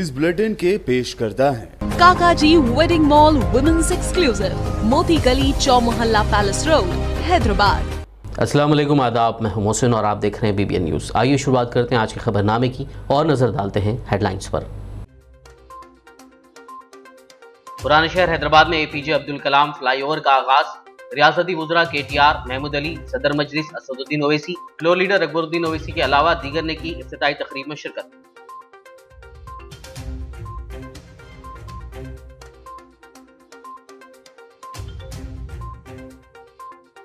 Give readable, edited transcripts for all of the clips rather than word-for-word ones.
News bulletin के पेश करता है काकाजी वेडिंग मॉल वुमेन्स एक्सक्लूसिव, मोती गली, चौमोहल्ला पैलेस रोड, हैदराबाद। अस्सलाम वालेकुम, आदाब। मैं हूं मोहसिन और आप देख रहे हैं BBN न्यूज़। आइए शुरुआत करते हैं आज के खबरनामे की और नजर डालते हैं हेडलाइंस पर। पुराने शहर हैदराबाद में APJ अब्दुल कलाम फ्लाईओवर का आगाज। रियासती वुज़रा KTR, महमूद अली, सदर मजलिस असदुद्दीन ओवैसी, फ्लोर लीडर अकबरुद्दीन ओवैसी के अलावा दीगर ने की इफ्तिताई तकरीब में शिरकत।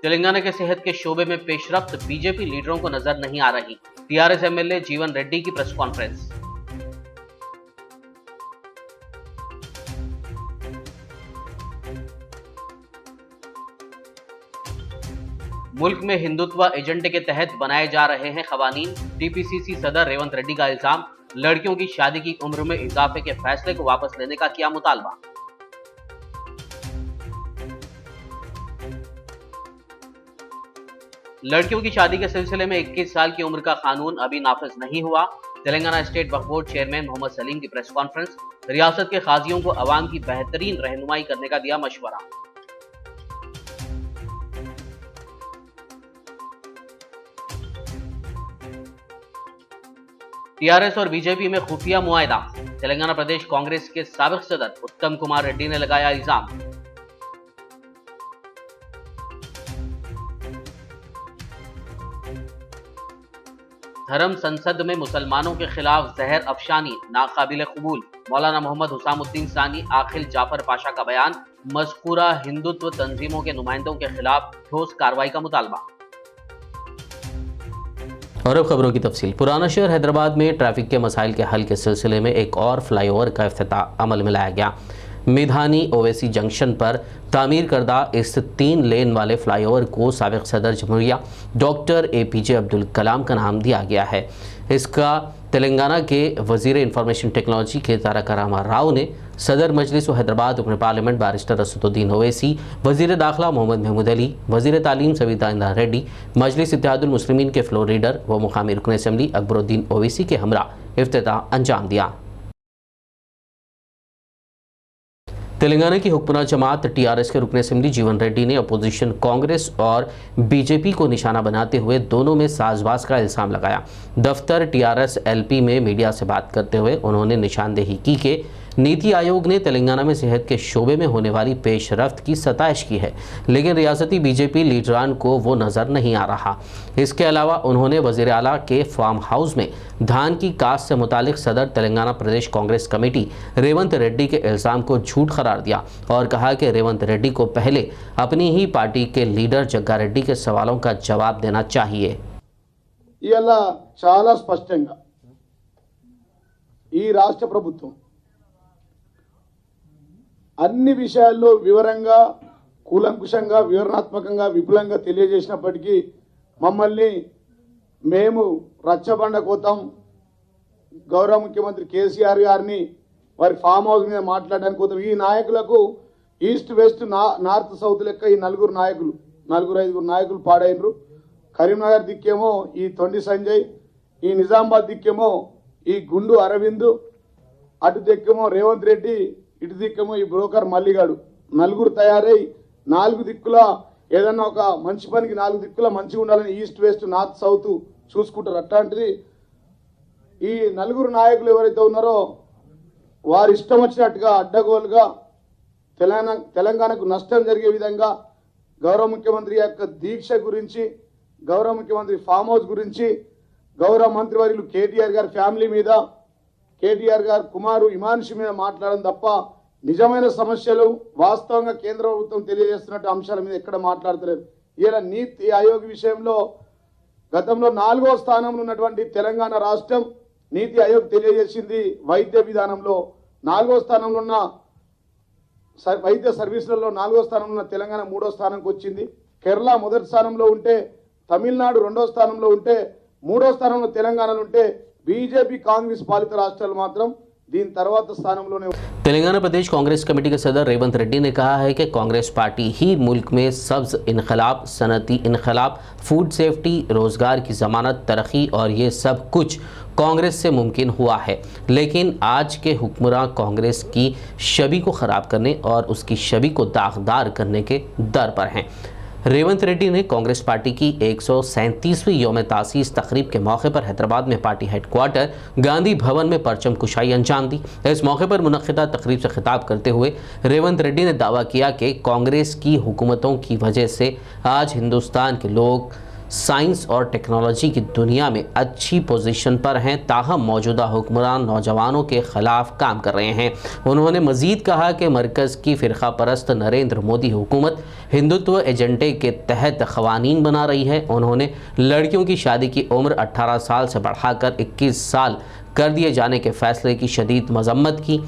तेलंगाना के सेहत के शोबे में पेशरफ्त बीजेपी लीडरों को नजर नहीं आ रही। TRS MLA जीवन रेड्डी की प्रेस कॉन्फ्रेंस। मुल्क में हिंदुत्व एजेंडे के तहत बनाए जा रहे हैं खवानीन। TPCC सदर रेवंत रेड्डी का इल्जाम। लड़कियों की शादी की उम्र में इजाफे के फैसले को वापस लेने का किया मुतालबा। लड़कियों की शादी के सिलसिले में 21 साल की उम्र का कानून अभी नाफिज नहीं हुआ। तेलंगाना स्टेट वक्फ बोर्ड चेयरमैन मोहम्मद सलीम की प्रेस कॉन्फ्रेंस। रियासत के काजियों को अवाम की बेहतरीन रहनुमाई करने का दिया मशवरा। TRS और बीजेपी में खुफिया मुआहदा। तेलंगाना प्रदेश कांग्रेस के साबिक सदर उत्तम कुमार रेड्डी ने लगाया इल्जाम। धर्म संसद में मुसलमानों के खिलाफ जहर अफशानी नाकाबिल कबूल। मौलाना मोहम्मद हुसामुद्दीन सानी आखिल जाफर पाशा का बयान। मज़कूरा हिंदुत्व तंजीमों के नुमाइंदों के खिलाफ ठोस कार्रवाई का मुतालबा। और अब खबरों की तफसील। पुराना शहर हैदराबाद में ट्रैफिक के मसाइल के हल के सिलसिले में एक और फ्लाईओवर का इफ्तिताह अमल में लाया गया। मेधानी ओवैसी जंक्शन पर तामीर करदा इस 3 लेन वाले फ्लाईओवर को साबिक सदर जमहूरिया डॉक्टर APJ अब्दुल कलाम का नाम दिया गया है। इसका तेलंगाना के वजीर इंफॉर्मेशन टेक्नोलॉजी के तारक रामा राव ने सदर मजलिस व हैदराबाद रुकन पार्लियामेंट बारिस्टर असदुद्दीन ओवैसी, वजीर दाखिला मोहम्मद महमूद अली, वजीर तालीम सविता इंदिरा रेड्डी, मजलिस इत्तेहादुल मुस्लिमीन के फ्लोर लीडर व मुकामी रुकन असम्बली अकबरुद्दीन ओवैसी के हमरा इफ्तिताह अंजाम दिया। तेलंगाना की हुक्मरान जमात TRS के रुकन असम्बली जीवन रेड्डी ने अपोजिशन कांग्रेस और BJP को निशाना बनाते हुए दोनों में साजबाज का इल्जाम लगाया। दफ्तर TRS LP में मीडिया से बात करते हुए उन्होंने निशानदेही की कि नीति आयोग ने तेलंगाना में सेहत के शोबे में होने वाली पेशरफ्त की सताइश की है, लेकिन रियासती BJP लीडरान को वो नज़र नहीं आ रहा। इसके अलावा उन्होंने वज़ीर आला के फार्म हाउस में धान की काश्त से मुतालिक सदर तेलंगाना प्रदेश कांग्रेस कमेटी रेवंत रेड्डी के इल्ज़ाम को झूठ करार दिया और कहा कि रेवंत रेड्डी को पहले अपनी ही पार्टी के लीडर जग्गा रेड्डी के सवालों का जवाब देना चाहिए। చాలా స్పష్టంగా ఈ రాష్ట్ర ప్రభుత్వం అన్ని విషయాల్లో వివరంగా, కూలంకుషంగా, వివరణాత్మకంగా, విపులంగా తెలియజేసినప్పటికీ మమ్మల్ని మేము రచ్చబండ కోతాం గౌరవ ముఖ్యమంత్రి కేసీఆర్ గారిని వారి ఫామ్ హౌస్ మీద మాట్లాడడానికి కోతాం. ఈ నాయకులకు ఈస్ట్ వెస్ట్ నార్త్ సౌత్ లెక్క ఈ నలుగురు ఐదుగురు నాయకులు పాడైనరు. కరీంనగర్ దిక్కేమో ఈ తొండి సంజయ్, ఈ నిజామాబాద్ దిక్కేమో ఈ గుండు అరవింద్, అటు దిక్కేమో రేవంత్ రెడ్డి, ఇటు దిక్కేమో ఈ బ్రోకర్ మల్లిగాడు. నలుగురు తయారై 4 దిక్కుల ఏదన్నా ఒక మంచి పనికి 4 దిక్కుల మంచిగా ఉండాలని ఈస్ట్ వెస్ట్ నార్త్ సౌత్ చూసుకుంటారు. అట్లాంటిది ఈ నలుగురు నాయకులు ఎవరైతే ఉన్నారో వారు ఇష్టం వచ్చినట్టుగా అడ్డగోలుగా తెలంగాణకు నష్టం జరిగే విధంగా గౌరవ ముఖ్యమంత్రి యొక్క దీక్ష గురించి, గౌరవ ముఖ్యమంత్రి ఫామ్ హౌస్ గురించి, గౌరవ మంత్రివర్యులు KTR గారి ఫ్యామిలీ మీద, KTR గారు కుమారు ఇమాన్షి మీద మాట్లాడడం తప్ప నిజమైన సమస్యలు వాస్తవంగా కేంద్ర ప్రభుత్వం తెలియజేస్తున్నట్టు అంశాల మీద ఎక్కడ మాట్లాడతలేరు. ఇలా నీతి ఆయోగ్ విషయంలో గతంలో 4వ స్థానంలో ఉన్నటువంటి తెలంగాణ రాష్ట్రం నీతి ఆయోగ్ తెలియజేసింది వైద్య విధానంలో 4వ స్థానంలో ఉన్న వైద్య సర్వీసులలో 4వ స్థానంలో ఉన్న తెలంగాణ 3వ స్థానానికి వచ్చింది. కేరళ మొదటి స్థానంలో ఉంటే, తమిళనాడు 2వ స్థానంలో ఉంటే, 3వ స్థానంలో తెలంగాణలో ఉంటే BJP కాంగ్రెస్ పాలిత రాష్ట్రాలు మాత్రం దీని తర్వాత స్థానంలోనే तेलंगाना प्रदेश कांग्रेस कमेटी के सदर रेवंत रेड्डी ने कहा है कि कांग्रेस पार्टी ही मुल्क में सब्ज इनकलाब, सनती इनकलाब, फूड सेफ्टी, रोजगार की जमानत, तरक्की और ये सब कुछ कांग्रेस से मुमकिन हुआ है। लेकिन आज के हुक्मरान कांग्रेस की छवि को ख़राब करने और उसकी छवि को दागदार करने के दर पर हैं। रेवंत रेड्डी ने कांग्रेस पार्टी की 137वीं यौम तासीस तकरीब के मौके पर हैदराबाद में पार्टी हेडक्वार्टर गांधी भवन में परचम कुशाई अंजाम दी। इस मौके पर मुनक़िदा तकरीब से खिताब करते हुए रेवंत रेड्डी ने दावा किया कि कांग्रेस की हुकूमतों की वजह से आज हिंदुस्तान के लोग साइंस और टेक्नोलॉजी की दुनिया में अच्छी पोजीशन पर हैं, ताहम मौजूदा हुक्मरान नौजवानों के ख़िलाफ़ काम कर रहे हैं। उन्होंने मज़ीद कहा कि मरकज़ की फ़िरका परस्त नरेंद्र मोदी हुकूमत हिंदुत्व एजेंडे के तहत क़वानीन बना रही है। उन्होंने लड़कियों की शादी की उम्र 18 साल से बढ़ाकर 21 साल कर दिए जाने के फ़ैसले की शदीद मज़म्मत की।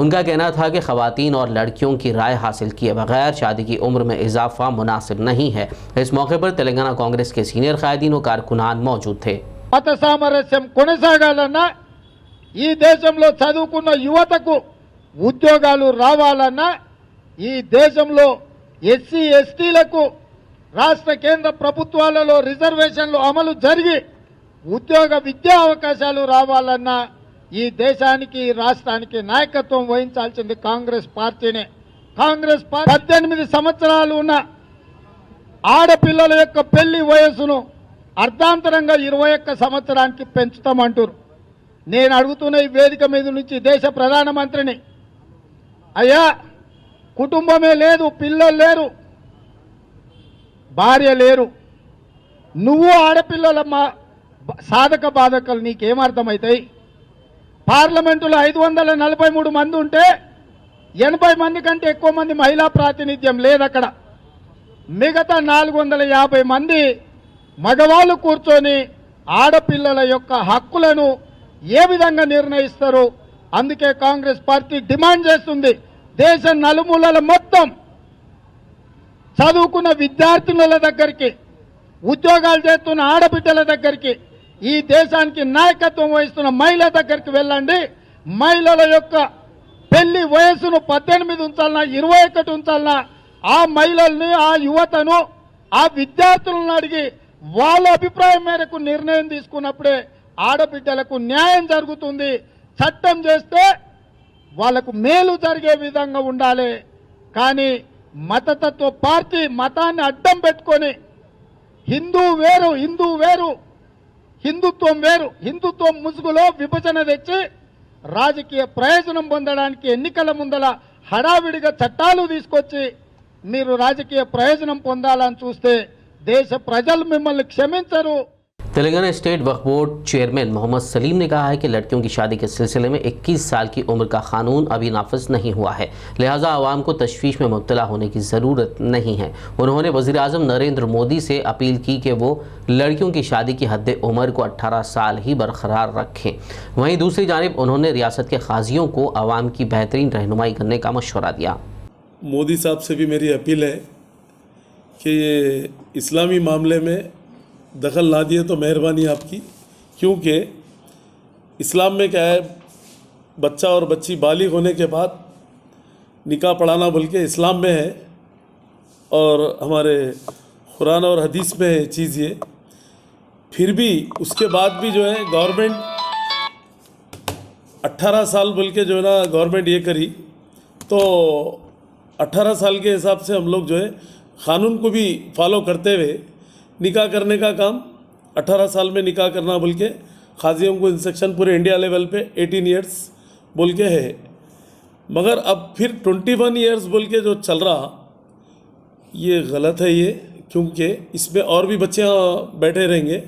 उनका कहना था कि ख़वातीन और लड़कियों की राय हासिल किए बगैर शादी की उम्र में इजाफा मुनासिब नहीं है। इस मौके पर तेलंगाना कांग्रेस के सीनियर कायदीन व कारकुनान मौजूद थे। మత సామరస్యం కొనసాగాలన్నా ఈ దేశంలో చదువుకున్న యువతకు ఉద్యోగాలు రావాలన్నా ఈ దేశంలో ఎస్సీ ఎస్టీలకు రాష్ట్ర కేంద్ర ప్రభుత్వాలలో రిజర్వేషన్లు అమలు జరిగి ఉద్యోగ విద్యా అవకాశాలు రావాలన్నా ఈ దేశానికి రాష్ట్రానికి నాయకత్వం వహించాల్సింది కాంగ్రెస్ పార్టీనే. కాంగ్రెస్ పార్టీ 18 సంవత్సరాలు ఉన్న ఆడపిల్లల యొక్క పెళ్లి వయసును అర్ధాంతరంగా 21 సంవత్సరానికి పెంచుతామంటారు. నేను అడుగుతున్న ఈ వేదిక మీద నుంచి దేశ ప్రధానమంత్రిని, అయ్యా కుటుంబమే లేదు, పిల్లలు లేరు, భార్య లేరు, నువ్వు ఆడపిల్లల సాధక బాధకలు నీకేమర్థమవుతాయి? పార్లమెంటులో 543 మంది ఉంటే 80 మంది కంటే ఎక్కువ మంది మహిళా ప్రాతినిధ్యం లేదు అక్కడ. మిగతా 450 మంది మగవాళ్ళు కూర్చొని ఆడపిల్లల యొక్క హక్కులను ఏ విధంగా నిర్ణయిస్తారు? అందుకే కాంగ్రెస్ పార్టీ డిమాండ్ చేస్తుంది, దేశ నలుమూలల మొత్తం చదువుకున్న విద్యార్థుల దగ్గరికి, ఉద్యోగాలు చేస్తున్న ఆడబిడ్డల దగ్గరికి, ఈ దేశానికి నాయకత్వం వహిస్తున్న మహిళల దగ్గరికి వెళ్ళండి. మహిళల యొక్క పెళ్లి వయసును 18 ఉంచాలన్నా 21 ఉంచాలన్నా ఆ మహిళల్ని, ఆ యువతను, ఆ విద్యార్థులను అడిగి వాళ్ళ అభిప్రాయం మేరకు నిర్ణయం తీసుకున్నప్పుడే ఆడబిడ్డలకు న్యాయం జరుగుతుంది. చట్టం చేస్తే వాళ్ళకు మేలు జరిగే విధంగా ఉండాలి. కానీ మతతత్వ పార్టీ మతాన్ని అడ్డం పెట్టుకొని హిందూ వేరు, హిందుత్వం వేరు, హిందుత్వం ముసుగులో విభజన తెచ్చి రాజకీయ ప్రయోజనం పొందడానికి ఎన్నికల ముందల హడావిడిగా చట్టాలు తీసుకొచ్చి మీరు రాజకీయ ప్రయోజనం పొందాలని చూస్తే దేశ ప్రజలు మిమ్మల్ని క్షమించరు. तेलंगाना स्टेट वक्फ बोर्ड चेयरमैन मोहम्मद सलीम ने कहा है कि लड़कियों की शादी के सिलसिले में 21 साल की उम्र का कानून अभी नाफिज नहीं हुआ है, लिहाजा आवाम को तशवीश में मुब्तला होने की ज़रूरत नहीं है। उन्होंने वज़ीर आज़म नरेंद्र मोदी से अपील की कि वो लड़कियों की शादी की हद उम्र को 18 साल ही बरकरार रखें। वहीं दूसरी जानिब उन्होंने रियासत के काजियों को आवाम की बेहतरीन रहनुमाई करने का मशवरा दिया। मोदी साहब से भी मेरी अपील है कि ये इस्लामी मामले में दखल ना दिए तो मेहरबानी आपकी, क्योंकि इस्लाम में क्या है, बच्चा और बच्ची बालिग होने के बाद निकाह पढ़ाना बोल के इस्लाम में है और हमारे कुरान और हदीस में है चीज़ ये। फिर भी उसके बाद भी जो है गवर्नमेंट 18 साल बोल के जो है ना गवर्नमेंट ये करी, तो 18 साल के हिसाब से हम लोग जो है क़ानून को भी फॉलो करते हुए निकाह करने का काम 18 साल में निकाह करना बोल के काजियों को इंस्ट्रक्शन पूरे इंडिया लेवल पे 18 इयर्स बोल के है। मगर अब फिर 21 इयर्स बोल के जो चल रहा ये गलत है ये, क्योंकि इसमें और भी बच्चे बैठे रहेंगे,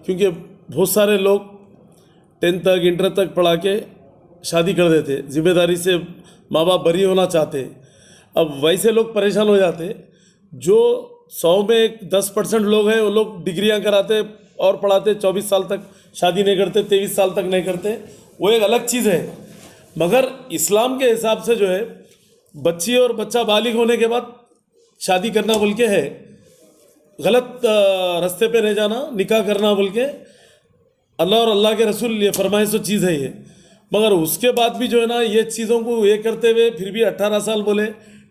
क्योंकि बहुत सारे लोग 10 तक इंटर तक पढ़ा के शादी कर देते, जिम्मेदारी से माँ बाप बरी होना चाहते। अब वैसे लोग परेशान हो जाते, जो 100 में 10% लोग हैं वो लोग डिग्रियां कराते और पढ़ाते, 24 साल तक शादी नहीं करते, 23 साल तक नहीं करते, वो एक अलग चीज़ है। मगर इस्लाम के हिसाब से जो है बच्ची और बच्चा बालिग होने के बाद शादी करना बोल के है, गलत रास्ते पे नहीं जाना, निकाह करना बोल के अल्लाह और अल्लाह के रसूल ये फरमाइश चीज़ है ये। मगर उसके बाद भी जो है ना ये चीज़ों को ये करते हुए फिर भी 18 साल बोले,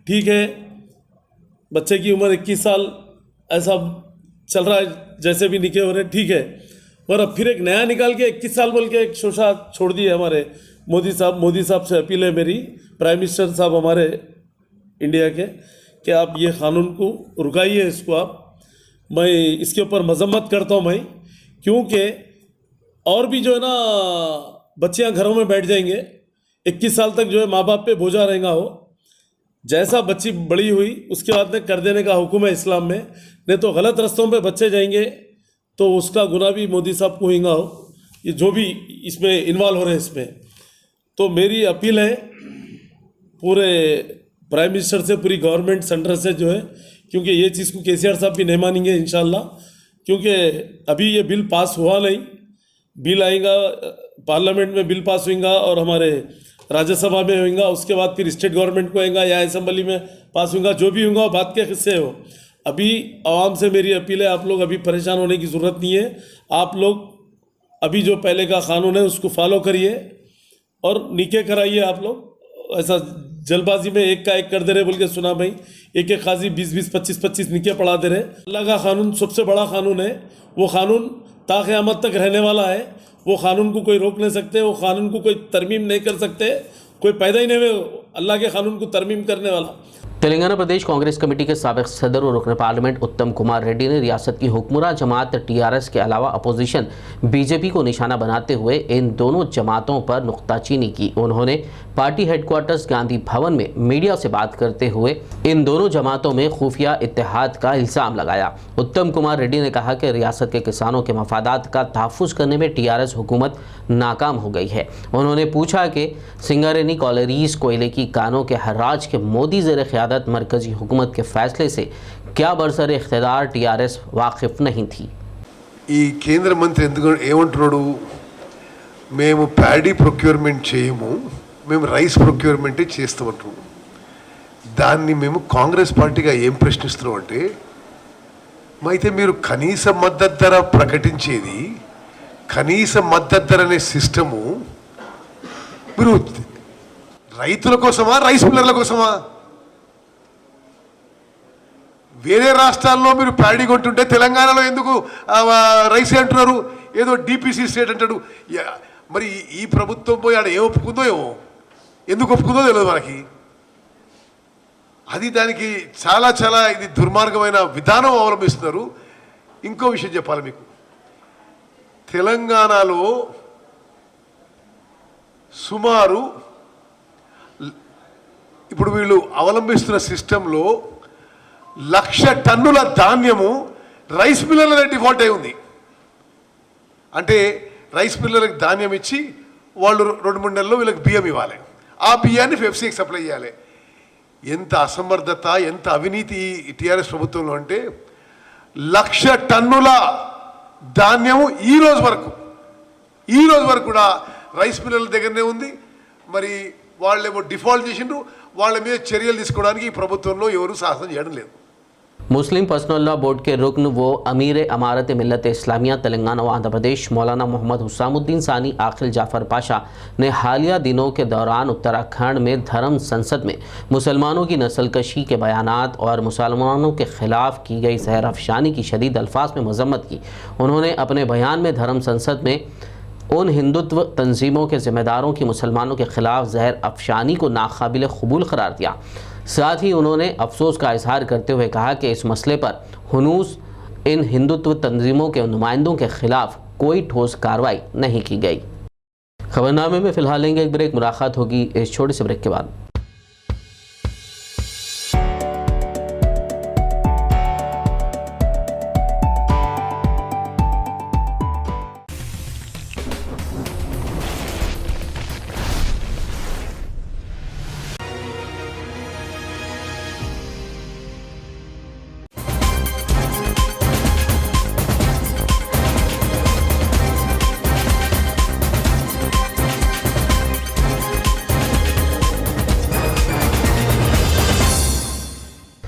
ठीक है, बच्चे की उम्र 21 साल ऐसा चल रहा है, जैसे भी निके हो रहे, ठीक है। और अब फिर एक नया निकाल के 21 साल बोल के एक शोषा छोड़ दिए हमारे मोदी साहब से अपील है मेरी, प्राइम मिनिस्टर साहब हमारे इंडिया के, कि आप ये क़ानून को रुकाइए, इसको आप, मैं इसके ऊपर मजम्मत करता हूँ मैं, क्योंकि और भी जो है ना बच्चियाँ घरों में बैठ जाएंगे, 21 साल तक जो है माँ बाप पे बोझा रहेगा हो, जैसा बच्ची बड़ी हुई उसके बाद में कर देने का हुक्म है इस्लाम में, नहीं तो गलत रास्तों पे बच्चे जाएंगे तो उसका गुनाह भी मोदी साहब को होगा हो, ये जो भी इसमें इन्वॉल्व हो रहे हैं इसमें। तो मेरी अपील है पूरे प्राइम मिनिस्टर से, पूरी गवर्नमेंट सेंटर से जो है, क्योंकि ये चीज़ को केसीआर साहब भी नहीं मानेंगे इंशाल्लाह, क्योंकि अभी ये बिल पास हुआ नहीं, बिल आएगा पार्लियामेंट में, बिल पास होगा और हमारे राज्यसभा में होगा, उसके बाद फिर स्टेट गवर्नमेंट को आएगा या असेंबली में पास होगा, जो भी होगा बात के हिस्से हो। अभी आवाम से मेरी अपील है, आप लोग अभी परेशान होने की ज़रूरत नहीं है, आप लोग अभी जो पहले का कानून है उसको फॉलो करिए और निके कराइए। आप लोग ऐसा जल्दबाजी में एक का एक कर दे रहे बोल के सुना भाई, एक एक काजी 20-20, 25-25 निके पढ़ा दे रहे। अल्लाह का कानून सबसे बड़ा कानून है, वो कानून ता क़यामत तक रहने वाला है, वो कानून को कोई रोक नहीं सकते, वो कानून को कोई तरमीम नहीं कर सकते, कोई पैदा ही नहीं हुए अल्लाह के कानून को तरमीम करने वाला। तेलंगाना प्रदेश कांग्रेस कमेटी के साबिक सदर और रुकन पार्लियामेंट उत्तम कुमार रेड्डी ने रियासत की हुक्मरान जमात टीआरएस के अलावा अपोजिशन बीजेपी को निशाना बनाते हुए इन दोनों जमातों पर नुक्ताचीनी की। उन्होंने पार्टी हेडक्वार्टर्स गांधी भवन में मीडिया से बात करते हुए इन दोनों जमातों में खुफिया इत्तेहाद का इल्ज़ाम लगाया। उत्तम कुमार रेड्डी ने कहा कि रियासत के किसानों के मफादात का तहफ़्फ़ुज़ करने में टीआरएस हुकूमत नाकाम हो गई है। उन्होंने पूछा कि सिंगारेनी कॉलरीज कोयले की कानों के हर्राज के मोदी ज़ेर क़यादत मरकजी हुकूमत के फैसले से क्या बरसर इख्तियार टीआरएस वाकिफ नहीं थी। ఈ కేంద్ర మంత్రి ఎందుకు ఏమంటున్నాడు, మేము ప్యాడీ ప్రొక్యూర్మెంట్ చేయము, మేము రైస్ ప్రొక్యూర్మెంటే చేస్తామంటున్నాం. దాన్ని మేము కాంగ్రెస్ పార్టీగా ఏం ప్రశ్నిస్తున్నాం అంటే, అయితే మీరు కనీస మద్దతు ధర ప్రకటించేది, కనీస మద్దతు ధర అనే సిస్టము మీరు రైతుల కోసమా, రైస్ మిల్లర్ల కోసమా? వేరే రాష్ట్రాల్లో మీరు ప్యాడీ కొంటుంటే తెలంగాణలో ఎందుకు రైస్ అంటున్నారు? ఏదో డిపిసి స్టేట్ అంటాడు. మరి ఈ ప్రభుత్వం పోయి ఆడ ఏం ఒప్పుకుందో ఏమో, ఎందుకు ఒప్పుకుందో తెలియదు మనకి. అది దానికి చాలా చాలా ఇది దుర్మార్గమైన విధానం అవలంబిస్తున్నారు. ఇంకో విషయం చెప్పాలి మీకు, తెలంగాణలో సుమారు ఇప్పుడు వీళ్ళు అవలంబిస్తున్న సిస్టంలో 1,00,000 టన్నుల ధాన్యము రైస్ మిల్లర్ల డిఫాల్ట్ అయి ఉంది. అంటే రైస్ మిల్లర్లకు ధాన్యం ఇచ్చి వాళ్ళు 2-3 నెలల్లో వీళ్ళకి బియ్యం ఇవ్వాలి, ఆ బియ్యాన్ని ఫెఫ్సీకి సప్లై చేయాలి. ఎంత అసమర్థత, ఎంత అవినీతి టీఆర్ఎస్ ప్రభుత్వంలో అంటే 1,00,000 టన్నుల ధాన్యము ఈ రోజు వరకు కూడా రైస్ మిల్లర్ల దగ్గరనే ఉంది. మరి వాళ్ళేమో డిఫాల్ట్ చేసిండ్రు, వాళ్ళ మీద చర్యలు తీసుకోవడానికి ఈ ప్రభుత్వంలో ఎవరు సాహసం చేయడం లేదు. मुस्लिम पर्सनल लॉ बोर्ड के रुकन व अमीर अमारत मिल्लत इस्लामिया तेलंगाना व आंध्र प्रदेश मौलाना मोहम्मद हुसामुद्दीन सानी आखिल जाफर पाशा ने हालिया दिनों के दौरान उत्तराखंड में धर्म संसद में मुसलमानों की नस्लकशी के बयानात और मुसलमानों के खिलाफ की गई जहर अफशानी की शदीद अल्फाज में मजम्मत की। उन्होंने अपने बयान में धर्म संसद में उन हिंदुत्व तंजीमों के ज़िम्मेदारों की मुसलमानों के खिलाफ जहर अफशानी को नाकाबिल कबूल करार दिया। साथ ही उन्होंने अफसोस का इजहार करते हुए कहा कि इस मसले पर हुनूस इन हिंदुत्व तंजीमों के नुमाइंदों के खिलाफ कोई ठोस कार्रवाई नहीं की गई। खबरनामे में फ़िलहाल लेंगे एक ब्रेक, मुलाकात होगी इस छोटे से ब्रेक के बाद।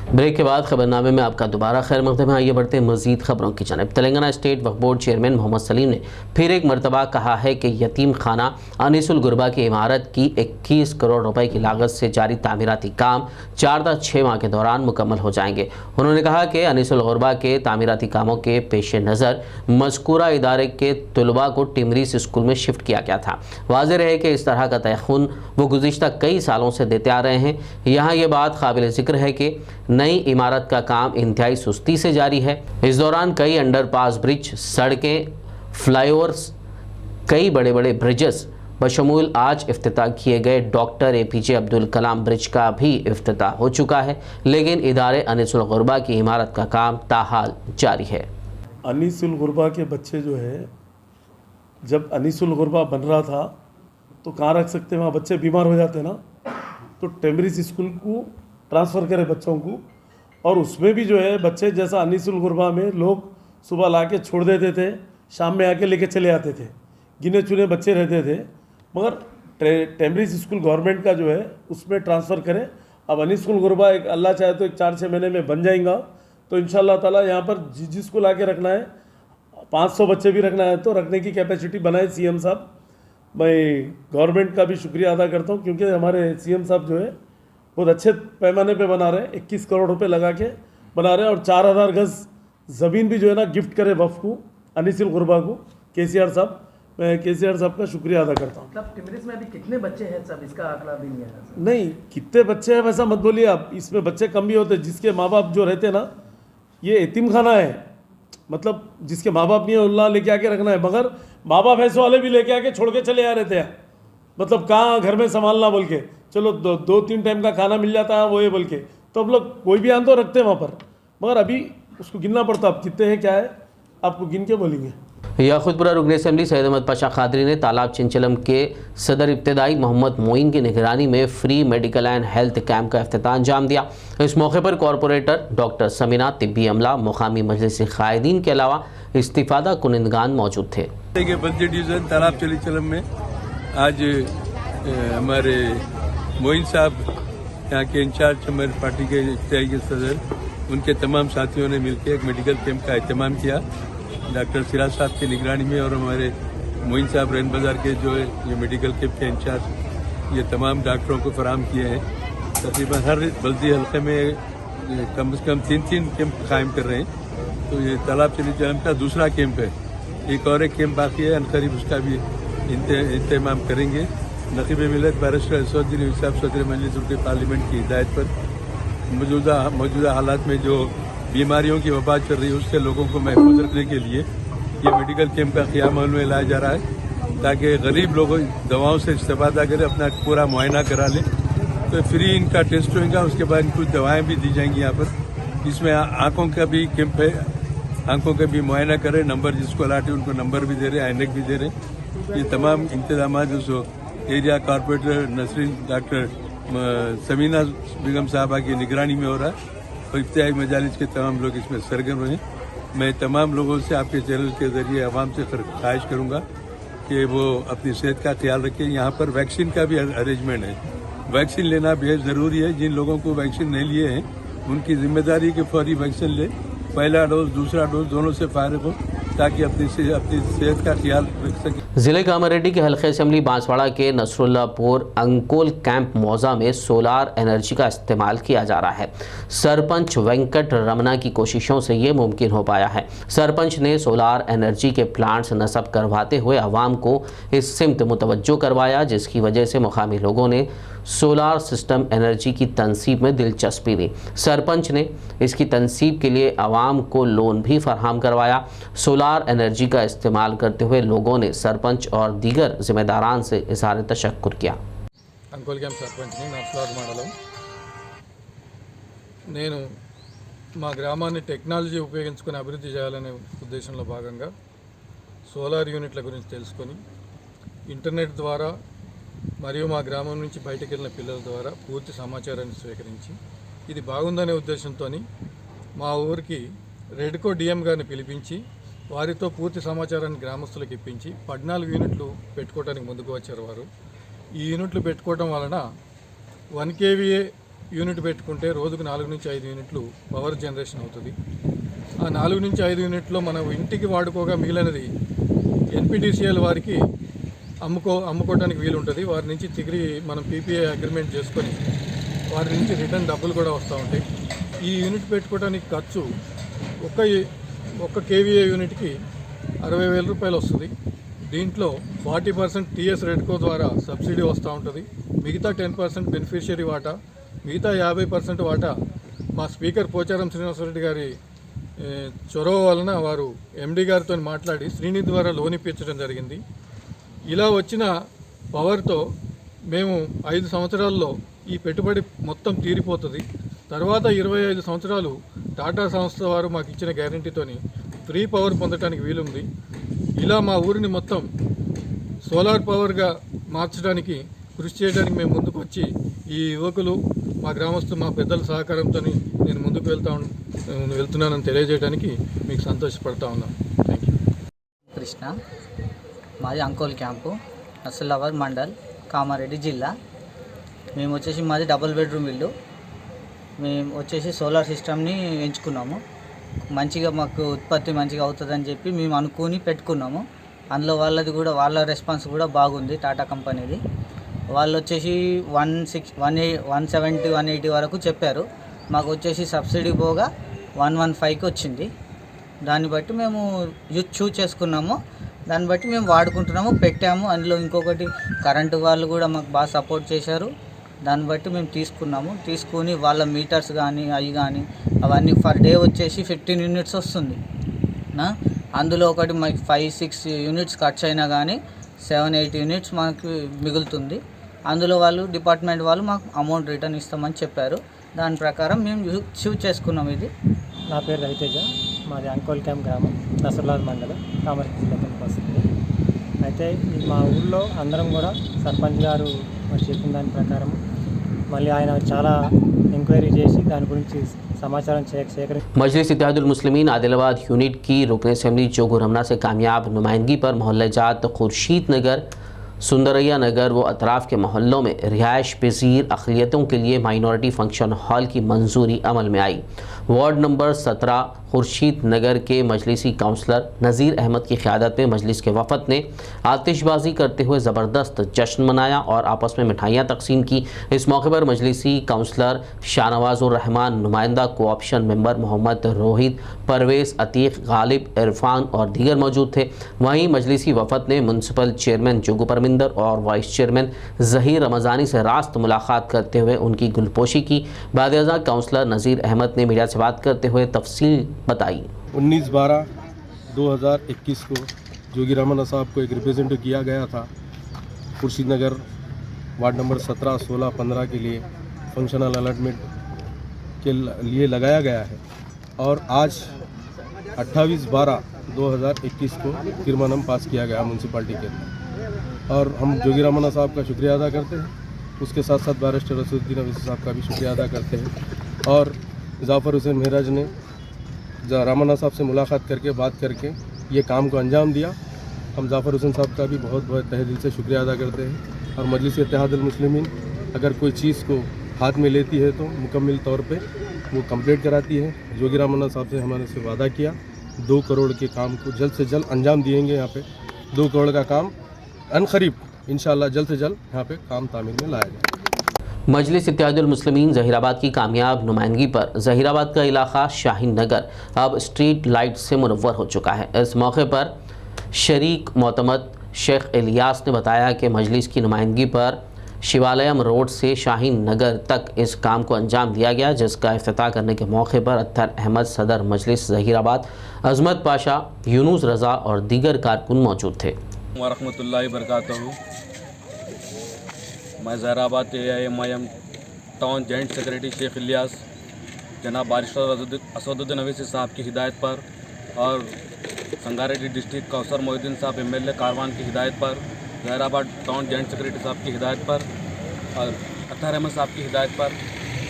ब्रेक के बाद खबरनामे में आपका दोबारा खैर मकदम है। आइए बढ़ते हैं मजीद खबरों की जानिब। तेलंगाना स्टेट वक्फ बोर्ड चेयरमैन मोहम्मद सलीम ने फिर एक मरतबा कहा है कि यतीम खाना अनीसुल गुरबा की इमारत की 21 करोड़ रुपए की लागत से जारी तामीराती काम 4-6 माह के दौरान मुकम्मल हो जाएंगे। उन्होंने कहा कि अनीसुल गुरबा के तामीराती कामों के पेश नज़र मज़कूरा इदारे के तलबा को टिमरीज स्कूल में शिफ्ट किया गया था। वाज़ेह रहे कि इस तरह का तयख़ुन वो गुज़िश्ता कई सालों से देते आ रहे हैं। यहाँ ये बात काबिल ज़िक्र है कि नई इमारत का काम इंतहाई सुस्ती से जारी है। इस दौरान कई अंडरपास, ब्रिज, सड़कें, फ्लाईओवर्स, कई बड़े बड़े ब्रिजेस बशमूल आज इफ्तिताह किए गए doctor APJ Abdul Kalam bridge का भी इफ्तिताह हो चुका है, लेकिन इदारे अनीसुल गुरबा की इमारत का काम ताहाल जारी है। अनीसुल गुरबा के बच्चे जो है, जब अनीसुल गुरबा बन रहा था तो कहाँ रख सकते हैं, वहाँ बच्चे बीमार हो जाते ना, तो टेम्बरिज स्कूल को ट्रांसफ़र करे बच्चों को। और उसमें भी जो है बच्चे जैसा अनीसुल गुरबा में लोग सुबह ला के छोड़ देते थे, शाम में आके लेके चले आते थे, गिने चुने बच्चे रहते थे। मगर टेम्बरिज स्कूल गवर्नमेंट का जो है उसमें ट्रांसफ़र करें। अब अनीसुल गुरबा एक अल्लाह चाहे तो एक 4-6 महीने में बन जाएगा, तो इंशाल्लाह ताला यहाँ पर जिसको ला के रखना है, 500 बच्चे भी रखना है तो रखने की कैपेसिटी बनाए CM साहब। मैं गवर्नमेंट का भी शुक्रिया अदा करता हूँ, क्योंकि हमारे CM साहब जो है बहुत अच्छे पैमाने पे बना रहे हैं, 21 करोड़ रुपए लगा के बना रहे हैं। और 4000 गज ज़मीन भी जो है ना गिफ्ट करे वफ़ को, अनीसुल गुरबा को, KCR साहब। मैं KCR साहब का शुक्रिया अदा करता हूँ। मतलब टिमरीज में अभी कितने बच्चे हैं साहब, इसका आंकड़ा भी नहीं है। नहीं, कितने बच्चे हैं वैसा मत बोलिए आप, इसमें बच्चे कम भी होते हैं। जिसके माँ बाप जो रहते हैं ना, ये यतीम खाना है, मतलब जिसके माँ बाप नहीं है उल्ला लेके आके रखना है। मगर माँ बाप ऐसे वाले भी लेके आके छोड़ के चले आ रहे थे, मतलब कहाँ घर में संभालना बोल के, चलो 2-3 टाइम का खाना मिल जाता है वो ये बोल के, तो हम लोग कोई भी आन तो रखते हैं वहाँ पर, मगर अभी उसको गिनना पड़ता। अब कितने हैं क्या है आपको गिन के बोलेंगे। याखुदपुरा रुकन असम्बली सैयद अहमद पाशा खादरी ने तालाब चिंचलम के सदर इब्तदाई मोहम्मद मोइन की निगरानी में free medical and health camp का इफ्तिताह अंजाम दिया। इस मौके पर कॉरपोरेटर डॉक्टर समीना, तिब्बी अमला, मुकामी मजलिस कायदीन के अलावा इस्तिफादा कुनिंदगान मौजूद थे। डिवीज़न तालाब चिंचलम में आज हमारे मोइन साहब, यहाँ के इंचार्ज, हमारे पार्टी के इब्तदाई के सदर, उनके तमाम साथियों ने मिलकर एक मेडिकल कैंप का एहतमाम किया डॉक्टर सिराज साहब की निगरानी में। और हमारे मोइन साहब रैन बाज़ार के जो है ये मेडिकल कैंप के इंचार्ज, ये तमाम डॉक्टरों को फराहम किए हैं। तकरीबन हर बल्दी हल्के में कम से कम 3 कैंप कायम कर रहे हैं। तो ये तालाब चिंचलम का दूसरा कैंप है। एक कैंप बाकी है, अनकरीब उसका भी इंतजाम करेंगे। नकीब मिलत बैरिस्टर असदुद्दीन साहब सदर मजलिस पार्लियामेंट की हिदायत पर मौजूदा हालात में जो बीमारियों की वबा चल रही है उससे लोगों को महफूज रखने के लिए ये मेडिकल कैंप का क़याम अमल में लाया जा रहा है, ताकि गरीब लोग दवाओं से इस्तेफादा करें, अपना पूरा मुआयना करा लें। तो फ्री इनका टेस्ट होगा, उसके बाद कुछ दवाएं भी दी जाएंगी यहाँ पर। इसमें आँखों का भी कैंप है, आँखों का भी मुआयना करें, नंबर जिसको अलाट है उनको नंबर भी दे रहे हैं, ऐनक भी दे रहे हैं। ये तमाम इंतजाम जो area corporator Nasreen doctor Sameena Begum साहबा की निगरानी में हो रहा है, और इब्तिदाई मजालिस के तमाम लोग इसमें सरगर्म हैं। मैं तमाम लोगों से आपके चैनल के जरिए आवाम से ख्वाहिश करूंगा कि वो अपनी सेहत का ख्याल रखें। यहाँ पर वैक्सीन का भी अरेंजमेंट है, वैक्सीन लेना बेहद ज़रूरी है। जिन लोगों को वैक्सीन नहीं लिए हैं उनकी जिम्मेदारी कि फौरी वैक्सीन ले, पहला डोज दूसरा डोज दोनों से फारिग हो, ताकि अपनी सेहत का ख्याल रख सकें। जिले कामारेड्डी के हल्के असम्बली बांसवाड़ा के नसरुल्लापुर अंकोल कैंप मौजा में सोलार एनर्जी का इस्तेमाल किया जा रहा है। सरपंच वेंकट रमना की कोशिशों से ये मुमकिन हो पाया है। सरपंच ने सोलार एनर्जी के प्लांट्स नस्ब करवाते हुए आवाम को इस सिमत मुतवज्जो करवाया, जिसकी वजह से मुकामी लोगों ने सोलार सिस्टम एनर्जी की तनसीब में दिलचस्पी ली। सरपंच ने इसकी तनसीब के लिए आवाम को लोन भी फराहम करवाया। सोलार एनर्जी का इस्तेमाल करते हुए लोगों ने सरपंच और दीगर जिम्मेदारान से इज़हार तशक्कुर किया। अंकोल कैंप सरपंच नर्सलाद मंडलम నేను మా గ్రామాన్ని టెక్నాలజీ ఉపయోగించుకొని అభివృద్ధి చేయాలనే ఉద్దేశంలో భాగంగా సోలార్ యూనిట్ల గురించి తెలుసుకొని ఇంటర్నెట్ ద్వారా మరియు మా గ్రామం నుంచి బయటకు వెళ్ళిన పిల్లల ద్వారా పూర్తి సమాచారాన్ని స్వీకరించి ఇది బాగుందనే ఉద్దేశంతో మా ఊరికి రెడ్కో డిఎం గారిని పిలిపించి వారితో పూర్తి సమాచారాన్ని గ్రామస్తులకు ఇప్పించి 14 యూనిట్లు పెట్టుకోవడానికి ముందుకు వచ్చారు వారు. ఈ యూనిట్లు పెట్టుకోవడం వలన 1 kVA యూనిట్ పెట్టుకుంటే రోజుకు 4 నుంచి 5 యూనిట్లు పవర్ జనరేషన్ అవుతుంది. ఆ 4 నుంచి 5 యూనిట్లో మనం ఇంటికి వాడుకోగా మిగిలినది ఎన్పిటిసిఎల్ వారికి అమ్ముకోవడానికి వీలుంటుంది. వారి నుంచి తిరిగి మనం పీపీఐ అగ్రిమెంట్ చేసుకొని వారి నుంచి రిటర్న్ డబ్బులు కూడా వస్తూ ఉంటాయి. ఈ యూనిట్ పెట్టుకోవడానికి ఖర్చు ఒక్క కేవీఏ యూనిట్కి 60,000 రూపాయలు వస్తుంది. దీంట్లో 40% టీఎస్ రెడ్కో ద్వారా సబ్సిడీ వస్తూ ఉంటుంది. మిగతా 10% బెనిఫిషియరీ వాటా, మిగతా 50% వాటా మా స్పీకర్ పోచారం శ్రీనివాసరెడ్డి గారి చొరవ వలన వారు ఎండి గారితో మాట్లాడి శ్రీనిధి ద్వారా లోన్ ఇప్పించడం జరిగింది. ఇలా వచ్చిన పవర్తో మేము 5 సంవత్సరాల్లో ఈ పెట్టుబడి మొత్తం తీరిపోతుంది. తర్వాత 25 సంవత్సరాలు టాటా సంస్థ వారు మాకు ఇచ్చిన గ్యారంటీతోని ఫ్రీ పవర్ పొందడానికి వీలుంది. ఇలా మా ఊరిని మొత్తం సోలార్ పవర్గా మార్చడానికి కృషి చేయడానికి మేము ముందుకు వచ్చి ఈ యువకులు మా గ్రామస్తులు మా పెద్దల సహకారంతో నేను ముందుకు వెళ్తున్నానని తెలియజేయడానికి మీకు సంతోషపడతా ఉన్నాను. Thank you. కృష్ణ, మాది అంకోల్ క్యాంపు, నర్సలవర్ మండల్, కామారెడ్డి జిల్లా. మేము వచ్చేసి మాది డబుల్ బెడ్రూమ్ ఇల్లు. మేము వచ్చేసి సోలార్ సిస్టమ్ని ఎంచుకున్నాము. మంచిగా మాకు ఉత్పత్తి మంచిగా అవుతుందని చెప్పి మేము అనుకుని పెట్టుకున్నాము. అందులో వాళ్ళ రెస్పాన్స్ కూడా బాగుంది. టాటా కంపెనీది వాళ్ళు వచ్చేసి 170, 180 వరకు చెప్పారు. మాకు వచ్చేసి సబ్సిడీ పోగా 115కి వచ్చింది. దాన్ని బట్టి మేము చూస్ చేసుకున్నాము. దాన్ని బట్టి మేము వాడుకుంటున్నాము, పెట్టాము. అందులో ఇంకొకటి కరెంటు వాళ్ళు కూడా మాకు బాగా సపోర్ట్ చేశారు. దాన్ని బట్టి మేము తీసుకుని వాళ్ళ మీటర్స్ కానీ అవన్నీ ఫర్ డే వచ్చేసి 15 యూనిట్స్ వస్తుంది. అందులో ఒకటి మాకు 5-6 యూనిట్స్ ఖర్చు అయినా కానీ 7-8 యూనిట్స్ మాకు మిగులుతుంది. అందులో డిపార్ట్మెంట్ వాళ్ళు మాకు అమౌంట్ రిటర్న్ ఇస్తామని చెప్పారు. దాని ప్రకారం మేము చూస్ చేసుకున్నాం. ఇది నా పేరు రవితేజ, మాది అంకోల్ క్యాంప్ గ్రామం, నసర్లాల్ మండలం, కామారెడ్డి జిల్లాకి వస్తుంది. అయితే మా ఊళ్ళో అందరం కూడా సర్పంచ్ గారు మరి చెప్పిన దాని ప్రకారం మళ్ళీ ఆయన చాలా ఎంక్వైరీ చేసి దాని గురించి समाचार मजलिस इत्तेहादुल मुस्लिमीन आदिलाबाद यूनिट की रुकन असेंबली जोगुर रमना से कामयाब नुमाइंदगी पर मोहल्ला जात खुर्शीद नगर, सुंदरैया नगर व अतराफ़ के मोहल्लों में रिहाइश पजीर अक़लियतों के लिए माइनॉरिटी फंक्शन हॉल की मंजूरी अमल में आई। वार्ड नंबर 17 खुर्शीद नगर के मजलिसी काउंसलर नज़ीर अहमद की क़यादत में मजलिस के वफ़द ने आतिशबाजी करते हुए ज़बरदस्त जश्न मनाया और आपस में मिठाइयाँ तकसीम की। इस मौके पर मजलिसी काउंसलर शाहनवाज़ुर रहमान, नुमाइंदा कोऑप्शन मेंबर मोहम्मद रोहित, परवेज़, अतीक, गालिब, इरफान और दीगर मौजूद थे। वहीं मजलिसी वफ़द ने म्यूनसिपल चेयरमैन जोगू परमिंदर और वाइस चेयरमैन ज़हीर रमज़ानी से रास्त मुलाकात करते हुए उनकी गुलपोशी की। बाद-ए-अज़ा काउंसलर नज़ीर अहमद ने मीडिया से बात करते हुए तफसील बताई। 19/12/2021 को जोगी रामन्ना साहब को एक रिप्रेजेंटेटिव किया गया था खुर्शीद नगर वार्ड नंबर 17, 16, 15 के लिए फंक्शनल अलॉटमेंट के लिए लगाया गया है और आज 28/12/2021 को तीर्मानम पास किया गया म्यूनसिपाल्टी के और हम जोगी रामन्ना साहब का शुक्रिया अदा करते हैं। उसके साथ साथ बैरिस्टर रसूलुद्दीन अवैसी साहब का भी शुक्रिया अदा करते हैं और जाफ़र हुसैन महराज ने रामन्ना साहब से मुलाकात करके बात करके ये काम को अंजाम दिया। हम जाफ़र हुसैन साहब का भी बहुत बहुत तहे दिल से शुक्रिया अदा करते हैं और मजलिस इत्तेहादुल मुस्लिमीन अगर कोई चीज़ को हाथ में लेती है तो मुकम्मल तौर पे वो कंप्लीट कराती है। जोगी रामन्ना साहब से हमारे से वादा किया 2 करोड़ के काम को जल्द से जल्द अंजाम दिएंगे। यहाँ पे 2 करोड़ का काम अनकरीब इंशाअल्लाह जल्द से जल्द यहाँ पे काम तामीर में लाया जाए। मजलिस इत्तेहादुल मुस्लिमीन ज़हीराबाद की कामयाब नुमाइंदगी पर ज़हीराबाद का इलाका शाहीन नगर अब स्ट्रीट लाइट से मुनव्वर हो चुका है। इस मौके पर शरीक मोतमद शेख इलियास ने बताया कि मजलिस की नुमाइंदगी पर शिवालयम रोड से शाहीन नगर तक इस काम को अंजाम दिया गया, जिसका इफ्तिताह करने के मौके पर अत्तर अहमद, सदर मजलिस ज़हीराबाद, अज़मत पाशा, यूनुस रज़ा और दीगर कारकुन मौजूद थे। वरहमतुल्लाहि बरकातहू। मैं Zaheerabad AIM town joint secretary Shaikh Ilyas जनाब बारिस्टर असदुद्दीन अवैसी साहब की हिदायत पर और संगारेड्डी डिस्ट्रिक्ट काउंसलर मोहिउद्दीन साहब MLA कारवान की हिदायत पर, ज़हीराबाद टाउन जॉइंट सेक्रेटरी साहब की हिदायत पर और अत्तर अहमद साहब की हिदायत पर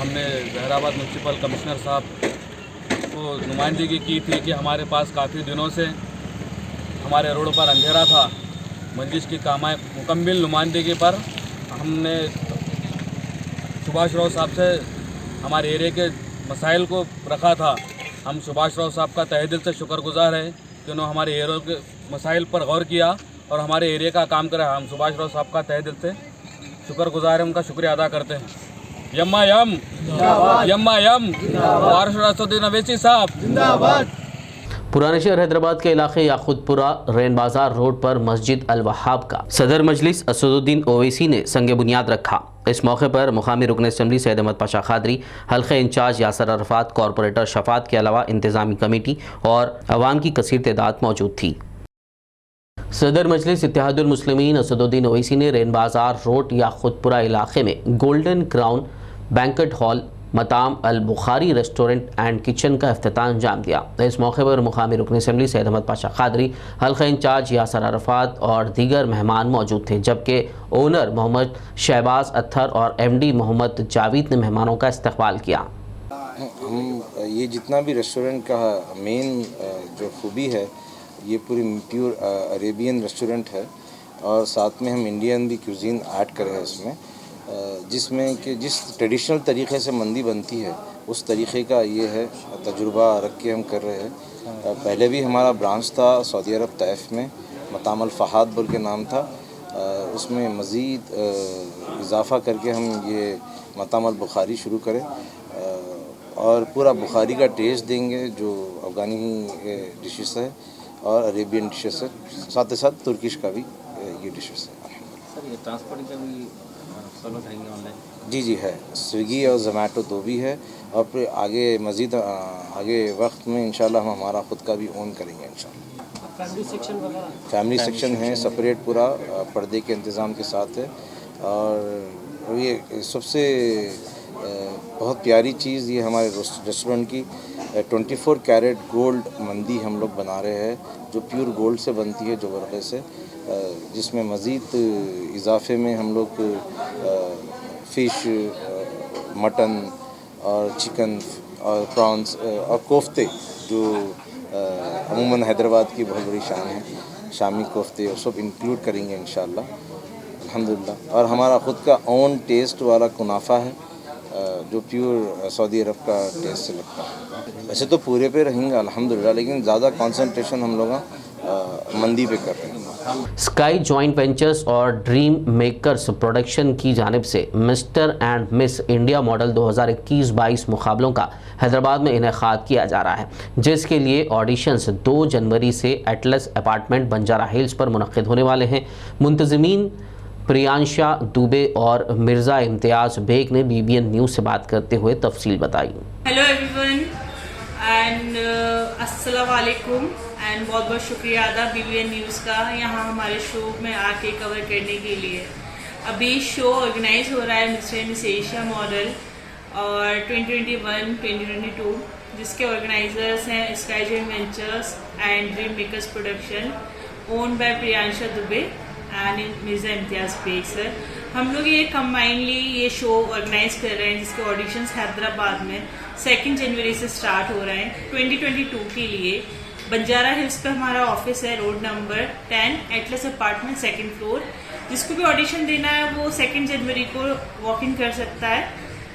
हमने ज़हीराबाद म्यूनसिपल कमिश्नर साहब को नुमाइंदगी की थी कि हमारे पास काफ़ी दिनों से हमारे रोड पर अंधेरा था। मजलिस की मुकम्मल नुमाइंदगी पर हमने सुभाष राव साहब से हमारे एरिया के मसाइल को रखा था। हम सुभाष राव साहब का तहे दिल से शुक्रगुजार हैं कि उन्होंने हमारे एरिया के मसाइल पर गौर किया और हमारे एरिया का काम करा। हम सुभाष राव साहब का तहे दिल से शुक्रगुजार हैं, उनका शुक्रिया अदा करते हैं। यम्मा यम यम्मा यम बारिस्टर असदुद्दीन अवैसी साहब जिंदाबाद। पुराने शहर हैदराबाद के इलाके याकूतपुरा रेन बाजार रोड पर मस्जिद अल वहाब का सदर मजलिस असदुद्दीन ओवैसी ने संग बुनियाद रखा। इस मौके पर मुकामी रुकन असम्बली सैयद अहमद पाशा खादरी, हल्के इंचार्ज यासर अरफात, कॉरपोरेटर शफात के अलावा इंतजामी कमेटी और अवाम की कसीर तादाद मौजूद थी। सदर मजलिस इत्तेहादुल मुस्लिमीन असदुद्दीन ओवैसी ने रेन बाजार रोड याकूतपुरा इलाके में Golden Crown Banquet Hall Mataam Al Bukhari Restaurant and Kitchen का इफ्तिताम अंजाम दिया। इस मौके पर मुकामी रुकन असम्बली सैयद अहमद पाशा खादरी, हल्का इंचार्ज यासर अरफात और दीगर मेहमान मौजूद थे, जबकि ओनर मोहम्मद शहबाज अत्थर और MD मोहम्मद जावेद ने मेहमानों का इस्तकबाल किया। हम ये जितना भी रेस्टोरेंट का मेन जो खूबी है, ये पूरी प्योर अरेबियन रेस्टोरेंट है और साथ में हम इंडियन भी क्यूजीन ऐड करे हैं इसमें, जिसमें कि जिस ट्रेडिशनल तरीक़े से मंदी बनती है उस तरीक़े का ये है तजुर्बा रख के हम कर रहे हैं। पहले भी हमारा ब्रांच था सऊदी अरब तैफ में, मताम अल फहाद बोल के नाम था, उसमें मज़ीद इजाफ़ा करके हम ये मताम अल बुखारी शुरू करें और पूरा बुखारी का टेस्ट देंगे जो अफ़गानी डिशेस है और अरेबियन डिशेस है, साथ ही साथ तुर्किश का भी ये डिशेस है। सर, ये ट्रांसपोर्ट का भी फॉलो करेंगे ऑनलाइन? जी है, स्विगी और ज़ोमैटो तो भी है और फिर आगे मज़ीद आगे वक्त में इंशाल्लाह हम हमारा ख़ुद का भी ओन करेंगे इंशाल्लाह। फैमिली सेक्शन है सेपरेट, पूरा पर्दे के इंतज़ाम के साथ है और ये सबसे बहुत प्यारी चीज़ ये हमारे रेस्टोरेंट की 24 कैरेट गोल्ड मंदी हम लोग बना रहे हैं, जो प्योर गोल्ड से बनती है, जो वर्क़े से, जिसमें मज़ीद इजाफ़े में हम लोग फ़िश, मटन और चिकन और प्रॉन्स और कोफ्ते, जो अमूमन हैदराबाद की बहुत बड़ी शान है, शामी कोफ्ते और सब इंक्लूड करेंगे इंशाल्लाह अल्हम्दुलिल्लाह। और हमारा ख़ुद का ओन टेस्ट वाला कुनाफा है जो प्योर सऊदी अरब का टेस्ट से लगता है। वैसे तो पूरे पे रहेंगे अल्हम्दुलिल्लाह, लेकिन ज़्यादा कंसंट्रेशन हम लोग मंदी पे कर रहे हैं। स्काई जॉइंट वेंचर्स और ड्रीम मेकर्स प्रोडक्शन की जानिब से mister and miss India model 2021-22 मुकाबलों का हैदराबाद में इनेकाद किया जा रहा है, जिसके लिए ऑडिशंस 2 जनवरी से एटलस अपार्टमेंट बंजारा हिल्स पर मुनक्किद होने वाले हैं। मुंतज़मीन प्रियांशा दुबे और मिर्ज़ा इम्तियाज़ बेग ने BBN न्यूज़ से बात करते हुए तफसील बताई। हेलो एवरीवन एंड अस्सलाम वालेकुम एंड बहुत बहुत शुक्रिया अदा BBN न्यूज़ का यहाँ हमारे शो में आके कवर करने के लिए। अभी शो ऑर्गेनाइज हो रहा है मिस्टर मिस एशिया मॉडल और 2021-2022, जिसके ऑर्गेनाइजर्स हैं sky joint ventures and dream makers production, owned by Priyansha Dubey and Mirza Imtiaz Baig sir. हम लोग ये कंबाइनली ये शो ऑर्गेनाइज कर रहे हैं, जिसके ऑडिशंस हैदराबाद में 2 जनवरी से स्टार्ट हो रहे हैं 2022 के लिए। बंजारा हिल्स पे हमारा ऑफिस है, road number 10, Atlas apartment 2nd floor. जिसको भी ऑडिशन देना है वो 2 जनवरी को वॉक इन कर सकता है।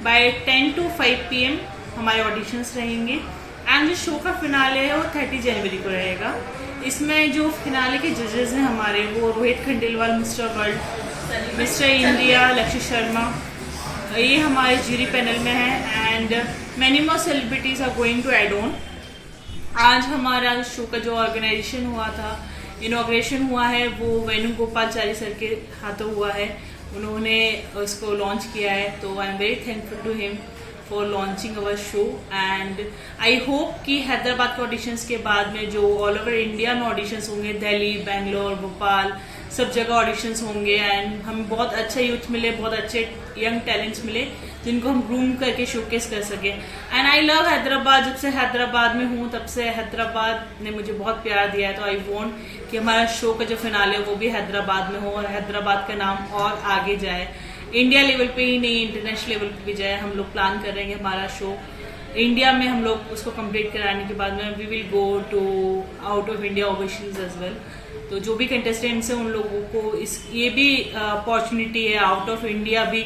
बाय 10 to 5 PM हमारे ऑडिशंस रहेंगे एंड जो शो का फिनाले है वो 30 जनवरी को रहेगा। इसमें जो फिनाले के जजेस हैं हमारे, वो Rohit Khandelwal mister world, mister India Lakshya Sharma, ये हमारे जूरी पैनल में है and many more celebrities are going to add on. आज हमारा शो का जो ऑर्गेनाइजेशन हुआ था, इनॉग्रेशन हुआ है, वो वेणुगोपालचारी सर के हाथों हुआ है, उन्होंने उसको लॉन्च किया है, तो I am very thankful to him for launching our show and I hope कि हैदराबाद के ऑडिशंस के बाद में जो ऑल ओवर इंडिया में ऑडिशंस होंगे, दिल्ली, बेंगलोर, भोपाल, सब जगह ऑडिशंस होंगे एंड हमें बहुत अच्छा यूथ मिले, बहुत अच्छे यंग टैलेंट्स मिले जिनको हम ग्रूम करके शोकेस कर सके। एंड आई लव हैदराबाद, जब से हैदराबाद में हूँ तब से हैदराबाद ने मुझे बहुत प्यार दिया है, तो आई वॉन्ट कि हमारा शो का जो फिनाले वो भी हैदराबाद में हो और हैदराबाद का नाम और आगे जाए, इंडिया लेवल पे ही नहीं इंटरनेशनल लेवल पे भी जाए। हम लोग प्लान कर रहे हैं हमारा शो इंडिया में, हम लोग उसको कंप्लीट कराने के बाद में we will go to out of India overseas as well. तो जो भी कंटेस्टेंट्स हैं उन लोगों को ये भी अपॉर्चुनिटी है आउट ऑफ इंडिया भी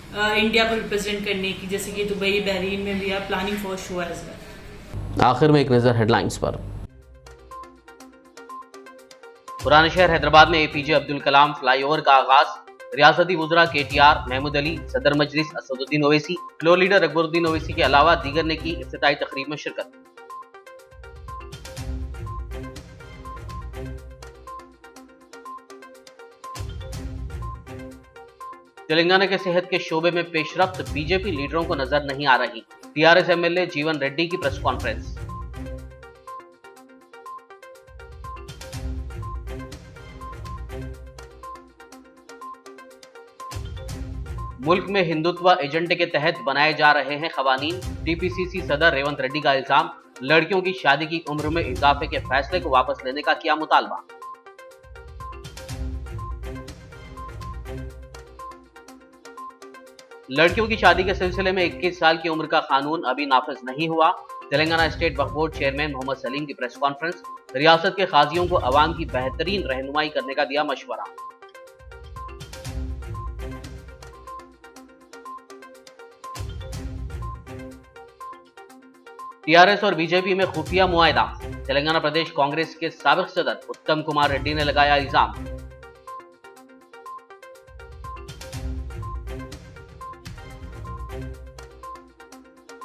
इंडिया को रिप्रेजेंट करने की, जैसे कि दुबई, बहरीन में we are planning for show as well. आखिर में एक नज़र हेडलाइंस पर। पुराने शहर हैदराबाद में एपीजे अब्दुल कलाम फ्लाईओवर का आगाज। रियासती वुज़रा केटीआर, महमूद अली, सदर मजलिस असदुद्दीन ओवैसी, फ्लोर लीडर अकबरुद्दीन ओवैसी के अलावा दीगर ने की इफ्तिताई तकरीब में शिरकत। तेलंगाना के सेहत के शोबे में पेशरफ्त बीजेपी लीडरों को नजर नहीं आ रही। टीआरएस एमएलए जीवन रेड्डी की प्रेस कॉन्फ्रेंस। मुल्क में हिंदुत्व एजेंडे के तहत बनाए जा रहे हैं खवानीन। टीपीसीसी सदर रेवंत रेड्डी का इल्जाम। लड़कियों की शादी की उम्र में इजाफे के फैसले को वापस लेने का किया मुतालबा। लड़कियों की शादी के सिलसिले में 21 साल की उम्र का कानून अभी नाफिज नहीं हुआ। तेलंगाना स्टेट वक्फ बोर्ड चेयरमैन मोहम्मद सलीम की प्रेस कॉन्फ्रेंस। रियासत के काजियों को अवाम की बेहतरीन रहनुमाई करने का दिया मशवरा। टीआरएस और बीजेपी में खुफिया मुआहदा। तेलंगाना प्रदेश कांग्रेस के साबिक सदर उत्तम कुमार रेड्डी ने लगाया इल्जाम।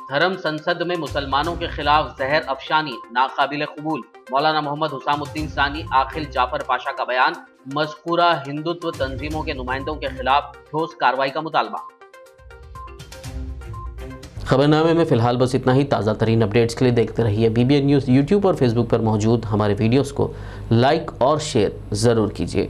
धर्म संसद में मुसलमानों के खिलाफ जहर अफशानी नाकाबिल कबूल। मौलाना मोहम्मद हुसामुद्दीन सानी आखिल जाफर पाशा का बयान। मज़कूरा हिंदुत्व तंजीमों के नुमाइंदों के खिलाफ ठोस कार्रवाई का मुतालबा। खबरनामे में फिलहाल बस इतना ही। ताज़ा तरीन अपडेट्स के लिए देखते रहिए BBN न्यूज़। यूट्यूब और फेसबुक पर मौजूद हमारे वीडियोस को लाइक और शेयर ज़रूर कीजिए।